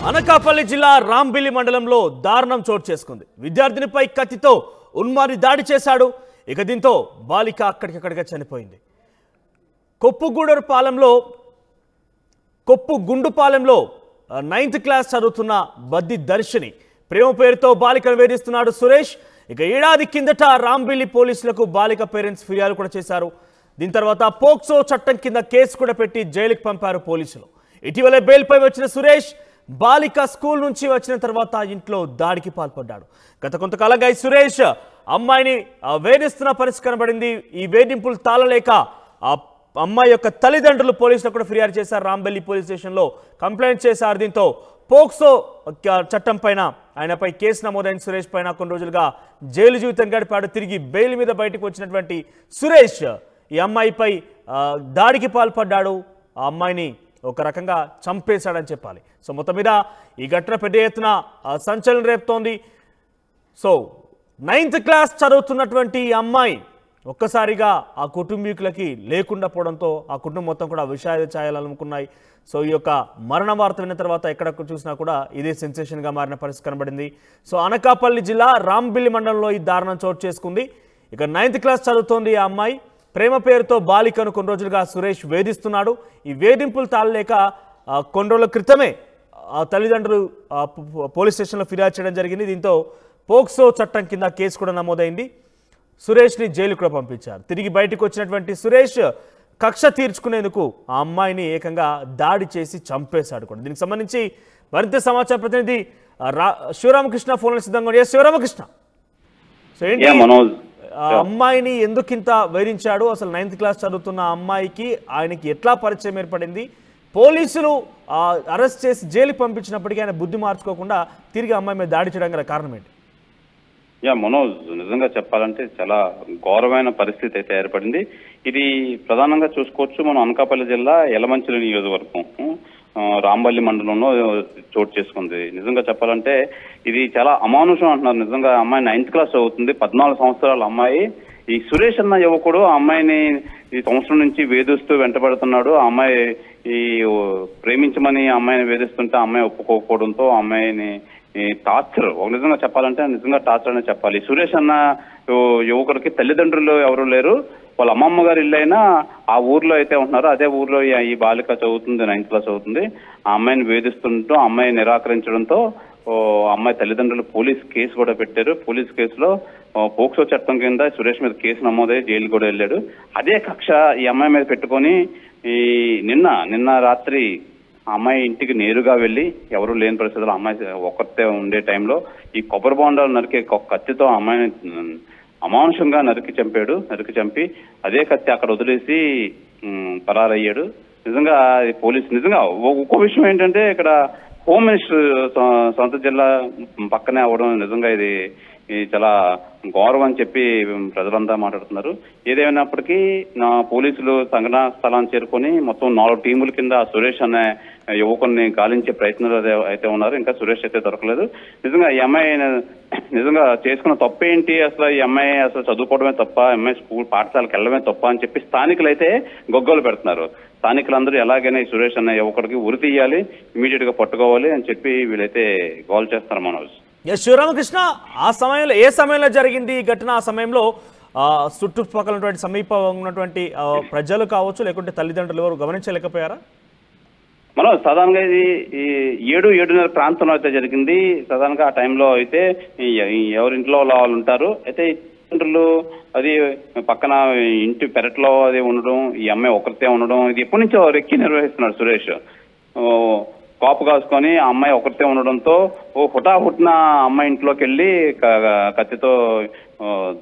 అనకాపల్లి జిల్లా రాంబిల్లి మండలంలో దారుణం చోటు చేసుకుంది. విద్యార్థినిపై కత్తితో ఉన్మాది దాడి చేశాడు. ఇక దీంతో బాలిక అక్కడికక్కడిగా చనిపోయింది. కొప్పుగుండుపాలెంలో 9th క్లాస్ చదువుతున్న బద్ది దర్శిని ప్రేమ పేరుతో బాలికను వేధిస్తున్నాడు సురేష్. ఇక ఏడాది కిందట రాంబిల్లి పోలీసులకు బాలిక పేరెంట్స్ ఫిర్యాదు కూడా చేశారు. దీని తర్వాత పోక్సో చట్టం కింద కేసు కూడా పెట్టి జైలుకి పంపారు పోలీసులు. ఇటీవలే బెయిల్పై వచ్చిన సురేష్ బాలిక స్కూల్ నుంచి వచ్చిన తర్వాత ఇంట్లో దాడికి పాల్పడ్డాడు. గత కొంతకాలంగా ఈ సురేష్ అమ్మాయిని వేధిస్తున్న పరిస్థితి కనబడింది. ఈ వేధింపులు తాళలేక ఆ అమ్మాయి యొక్క తల్లిదండ్రులు పోలీసులకు కూడా ఫిర్యాదు చేశారు. రాంబెల్లి పోలీస్ స్టేషన్లో కంప్లైంట్ చేశారు. దీంతో పోక్సో చట్టం పైన ఆయనపై కేసు నమోదైన సురేష్ పైన కొన్ని రోజులుగా జైలు జీవితం గడిపాడు. తిరిగి బెయిల్ మీద బయటకు వచ్చినటువంటి సురేష్ ఈ అమ్మాయిపై దాడికి పాల్పడ్డాడు. ఆ అమ్మాయిని ఒక రకంగా చంపేశాడని చెప్పాలి. సో మొత్తం మీద ఈ ఘటన పెద్ద ఎత్తున సంచలనం రేపుతోంది. సో 9th క్లాస్ చదువుతున్నటువంటి ఈ అమ్మాయి ఒక్కసారిగా ఆ కుటుంబీకులకి లేకుండా పోవడంతో ఆ కుటుంబం మొత్తం కూడా విషాద ఛాయలనుకున్నాయి. సో ఈ యొక్క మరణ వార్త విన్న తర్వాత ఎక్కడ చూసినా కూడా ఇదే సెన్సేషన్గా మారిన పరిస్థితి కనబడింది. సో అనకాపల్లి జిల్లా రాంబిల్లి మండలంలో ఈ దారుణం చోటు చేసుకుంది. ఇక 9th క్లాస్ చదువుతోంది ఆ అమ్మాయి. ప్రేమ పేరుతో బాలికను కొన్ని రోజులుగా సురేష్ వేధిస్తున్నాడు. ఈ వేధింపులు తాళలేక కొన్ని రోజుల క్రితమే ఆ తల్లిదండ్రులు పోలీస్ స్టేషన్లో ఫిర్యాదు చేయడం జరిగింది. దీంతో పోక్సో చట్టం కింద కేసు కూడా నమోదైంది. సురేష్ని జైలు కూడా పంపించారు. తిరిగి బయటకు వచ్చినటువంటి సురేష్ కక్ష తీర్చుకునేందుకు ఆ అమ్మాయిని ఏకంగా దాడి చేసి చంపేశాడు కూడా. దీనికి సంబంధించి మరింత సమాచార ప్రతినిధి శివరామకృష్ణ ఫోన్లో సిద్ధంగా. శివరామకృష్ణ, సో ఏంటి అమ్మాయిని ఎందుకింత వేధించాడు? అసలు 9th క్లాస్ చదువుతున్న అమ్మాయికి ఆయనకి ఎట్లా పరిచయం ఏర్పడింది? పోలీసులు అరెస్ట్ చేసి జైలుకి పంపించినప్పటికీ ఆయన బుద్ధి మార్చుకోకుండా తిరిగి అమ్మాయి మీద దాడి చేయడం గల కారణం ఏంటి? మనోజ్, నిజంగా చెప్పాలంటే చాలా ఘోరమైన పరిస్థితి అయితే ఏర్పడింది. ఇది ప్రధానంగా చూసుకోవచ్చు మనం అనకాపల్లి జిల్లా యలమంచిలి నియోజకవర్గం రాంబల్లి మండలంలో చోటు చేసుకుంది. నిజంగా చెప్పాలంటే ఇది చాలా అమానుషం అంటున్నారు. నిజంగా అమ్మాయి 9th క్లాస్ చదువుతుంది, 14 సంవత్సరాల అమ్మాయి. ఈ సురేష్ అన్న యువకుడు ఆ అమ్మాయిని ఈ సంవత్సరం నుంచి వేధిస్తూ వెంటబడుతున్నాడు. ఆ అమ్మాయి ఈ ప్రేమించమని అమ్మాయిని వేధిస్తుంటే ఆ అమ్మాయి ఒప్పుకోకపోవడంతో ఆ అమ్మాయిని టార్చర్, నిజంగా చెప్పాలంటే నిజంగా టార్చర్ అనే చెప్పాలి. సురేష్ అన్న యువకుడికి తల్లిదండ్రులు ఎవరు లేరు. వాళ్ళ అమ్మమ్మ గారి ఇల్లు అయినా ఆ ఊర్లో అయితే ఉంటున్నారు. అదే ఊర్లో ఈ బాలిక చదువుతుంది, 9th క్లాస్ చదువుతుంది. ఆ అమ్మాయిని వేధిస్తుంటూ అమ్మాయి నిరాకరించడంతో అమ్మాయి తల్లిదండ్రులు పోలీస్ కేసు కూడా పెట్టారు. పోలీస్ కేసులో పోక్సో చట్టం కింద సురేష్ మీద కేసు నమోదై జైలు కూడా వెళ్ళాడు. అదే కక్ష ఈ అమ్మాయి మీద పెట్టుకొని ఈ నిన్న రాత్రి ఆ అమ్మాయి ఇంటికి నేరుగా వెళ్ళి ఎవరు లేని పరిస్థితుల్లో అమ్మాయి ఒక్కతే ఉండే టైంలో ఈ కొబ్బరి బొండాలు నరికే కత్తితో అమ్మాయిని అమానుషంగా నరికి చంపి అదే కత్తి అక్కడ వదిలేసి పరారయ్యాడు. నిజంగా పోలీసు నిజంగా ఒక్కో విషయం ఏంటంటే ఇక్కడ హోమ్ మినిస్టర్ సొంత జిల్లా పక్కనే అవడం నిజంగా ఇది చాలా గౌరవం అని చెప్పి ప్రజలంతా మాట్లాడుతున్నారు. ఏదేమైనప్పటికీ పోలీసులు సంఘటనా స్థలాన్ని చేరుకొని మొత్తం 4 టీముల కింద సురేష్ అనే యువకుడిని గాలించే ప్రయత్నాలు అయితే ఉన్నారు. ఇంకా సురేష్ అయితే దొరకలేదు. నిజంగా ఈ అమ్మాయి నిజంగా చేసుకున్న తప్పేంటి, అసలు ఈ అమ్మాయి అసలు చదువుకోవడమే తప్ప, అమ్మాయి పాఠశాలకు వెళ్ళడమే తప్ప అని చెప్పి స్థానికులు అయితే గొగ్గోలు పెడుతున్నారు. స్థానికులందరూ ఎలాగైనా ఈ సురేష్ అనే యువకుడికి ఉరి తీయాలి, ఇమీడియట్ గా పట్టుకోవాలి అని చెప్పి వీళ్ళైతే గోల్ చేస్తారు. మనోజ్, శివరామకృష్ణ, ఆ సమయంలో ఏ సమయంలో జరిగింది ఈ ఘటన? ఆ సమయంలో చుట్టుపక్కల ఉన్నటువంటి సమీప ఉన్నటువంటి ప్రజలు కావచ్చు లేకుంటే తల్లిదండ్రులు ఎవరు గమనించలేకపోయారా? మనం సాధారణంగా ఇది 7-7:30 ప్రాంతంలో అయితే జరిగింది. సాధారణంగా ఆ టైంలో అయితే ఎవరింట్లో వాళ్ళు ఉంటారు. అయితే తల్లిదండ్రులు అది పక్కన ఇంటి పెరట్లో అది ఉండడం, ఈ అమ్మాయి ఒకరితే ఉండడం, ఇది ఎప్పటి నుంచో రెక్కి నిర్వహిస్తున్నాడు సురేష్. కాపు కాసుకొని ఆ అమ్మాయి ఒకరితే ఉండడంతో హుటాహుట్న అమ్మాయి ఇంట్లోకి వెళ్ళి కత్తితో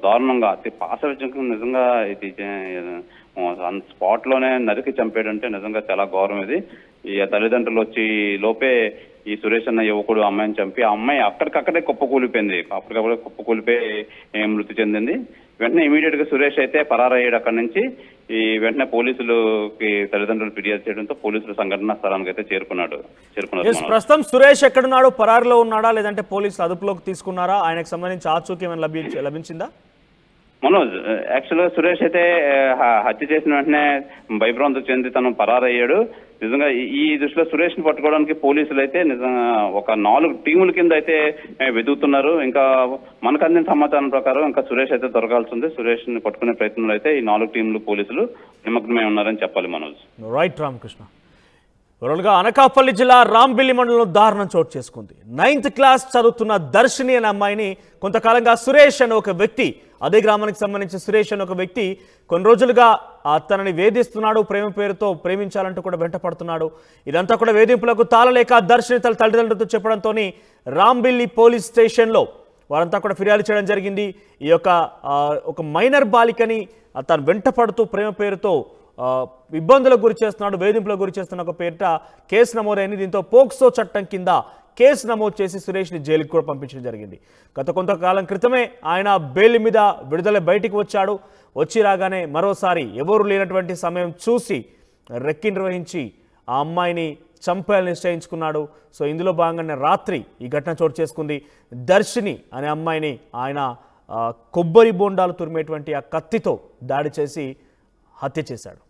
దారుణంగా అతి పాశవికంగా నిజంగా ఇది స్పాట్ లోనే నరికి చంపాడంటే నిజంగా చాలా గౌరవం ఇది. ఈ తల్లిదండ్రులు వచ్చి లోపే ఈ సురేష్ అన్న యువకుడు అమ్మాయిని చంపి ఆ అమ్మాయి అక్కడికక్కడే కుప్పకూలిపోయి మృతి చెందింది. వెంటనే ఇమీడియట్ గా సురేష్ అయితే పరారయ్యాడు అక్కడి నుంచి. ఈ వెంటనే పోలీసులకి తల్లిదండ్రులు ఫిర్యాదు చేయడంతో పోలీసులు సంఘటనా స్థలానికి అయితే చేరుకున్నారు. ప్రస్తుతం సురేష్ ఎక్కడున్నాడు? పరారులో ఉన్నాడా లేదంటే పోలీసులు అదుపులోకి తీసుకున్నారా? ఆయనకు సంబంధించి ఆచూకీ ఏమైనా లభించిందా? మనోజ్, యాక్చువల్గా సురేష్ అయితే హత్య చేసిన వెంటనే భయభ్రాంతి చెంది తను పరారయ్యాడు. నిజంగా ఈ దృష్టిలో సురేష్ ని పట్టుకోవడానికి పోలీసులు అయితే నిజంగా ఒక 4 టీముల కింద అయితే వెతుకుతున్నారు. ఇంకా మనకు అందిన సమాచారం ప్రకారం ఇంకా సురేష్ అయితే దొరకాల్సి ఉంది. సురేష్ ని పట్టుకునే ప్రయత్నంలో అయితే ఈ 4 టీములు పోలీసులు నిమగ్నమై ఉన్నారని చెప్పాలి మనోజ్. రైట్ రామకృష్ణ. వరల్డ్గా అనకాపల్లి జిల్లా రాంబిల్లి మండలంలో దారుణం చోటు చేసుకుంది. 9th క్లాస్ చదువుతున్న దర్శిని అనే అమ్మాయిని కొంతకాలంగా సురేష్ అనే ఒక వ్యక్తి, అదే గ్రామానికి సంబంధించిన సురేష్ అనే ఒక వ్యక్తి కొన్ని రోజులుగా తనని వేధిస్తున్నాడు. ప్రేమ పేరుతో ప్రేమించాలంటూ కూడా వెంటపడుతున్నాడు. ఇదంతా కూడా వేధింపులకు తాళలేక దర్శిని తన తల్లిదండ్రులతో చెప్పడంతో రాంబిల్లి పోలీస్ స్టేషన్లో వారంతా కూడా ఫిర్యాదు చేయడం జరిగింది. ఈ యొక్క ఒక మైనర్ బాలికని తను వెంటపడుతూ ప్రేమ పేరుతో ఇబ్బందులకు గురి చేస్తున్నాడు, వేధింపులకు గురి చేస్తున్న ఒక పేరిట కేసు నమోదైంది. దీంతో పోక్సో చట్టం కింద కేసు నమోదు చేసి సురేష్ని జైలుకి కూడా పంపించడం జరిగింది. గత కొంతకాలం క్రితమే ఆయన బెయిల్ మీద విడుదల బయటికి వచ్చాడు. వచ్చి రాగానే మరోసారి ఎవరు లేనటువంటి సమయం చూసి రెక్కి నిర్వహించి ఆ అమ్మాయిని చంపేయాలని నిశ్చయించుకున్నాడు. సో ఇందులో భాగంగానే రాత్రి ఈ ఘటన చోటు చేసుకుంది. దర్శిని అనే అమ్మాయిని ఆయన కొబ్బరి బోండాలు తురిమేటువంటి ఆ కత్తితో దాడి చేసి హత్య చేశాడు.